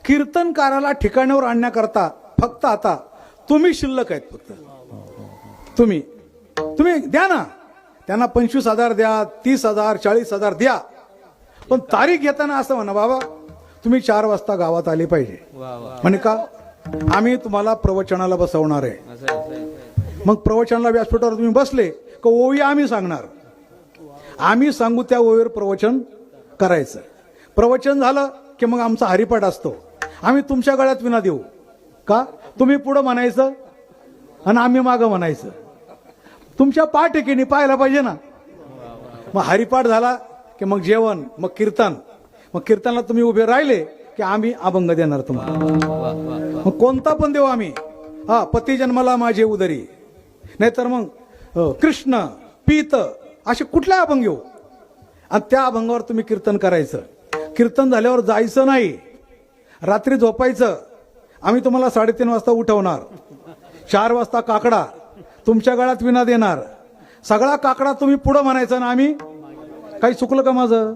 कीर्तनकाराला ठिकाणावर आणण्याकरता फक्त आता तुम्ही शिल्लक आहेत. फक्त तुम्ही द्या ना, त्यांना 25,000 द्या, 30,000, 40,000 द्या, पण तारीख घेताना असं म्हणा, बाबा तुम्ही 4 वाजता गावात आले पाहिजे. म्हणे का? आम्ही तुम्हाला प्रवचनाला बसवणार आहे. मग प्रवचनाला व्यासपीठावर तुम्ही बसले का ओवी आम्ही सांगणार, आम्ही सांगू त्या ओवीवर प्रवचन करायचं. प्रवचन झालं की मग आमचा हरिपाठ असतो, आम्ही तुमच्या गळ्यात विना देऊ का? तुम्ही पुढं म्हणायचं आणि आम्ही मागं म्हणायचं. तुमच्या पाठीकीने पाहायला पाहिजे ना. मग हरिपाठ झाला की मग जेवण, मग कीर्तन. मग कीर्तनाला तुम्ही उभे राहिले की आम्ही अभंग देणार तुम्हाला. मग कोणता पण देऊ आम्ही. हा, पती जन्माला माझे उदरी, नाहीतर मग कृष्ण पीत, असे कुठल्या अभंग घेऊ आणि त्या अभंगावर तुम्ही कीर्तन करायचं. कीर्तन झाल्यावर जायचं नाही, रात्री झोपायचं. आम्ही तुम्हाला 3:30 वाजता उठवणार, 4 वाजता काकडा, तुमच्या गळ्यात विना देणार. सगळा काकडा तुम्ही पुढं म्हणायचं ना. आम्ही काही चुकलं का माझं?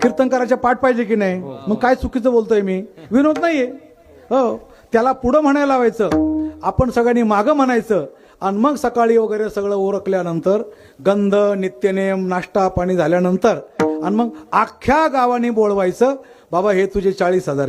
कीर्तन करायच्या पाठ पाहिजे की नाही? मग काय चुकीचं बोलतोय मी? विनोद नाहीये. हो, त्याला पुढं म्हणायला लावायचं, आपण सगळ्यांनी मागं म्हणायचं. आणि मग सकाळी वगैरे सगळं ओरखल्यानंतर गंध नित्यनेम नाश्ता पाणी झाल्यानंतर आणि मग अख्ख्या गावाने बोलवायचं, बाबा हे तुझे 40,000.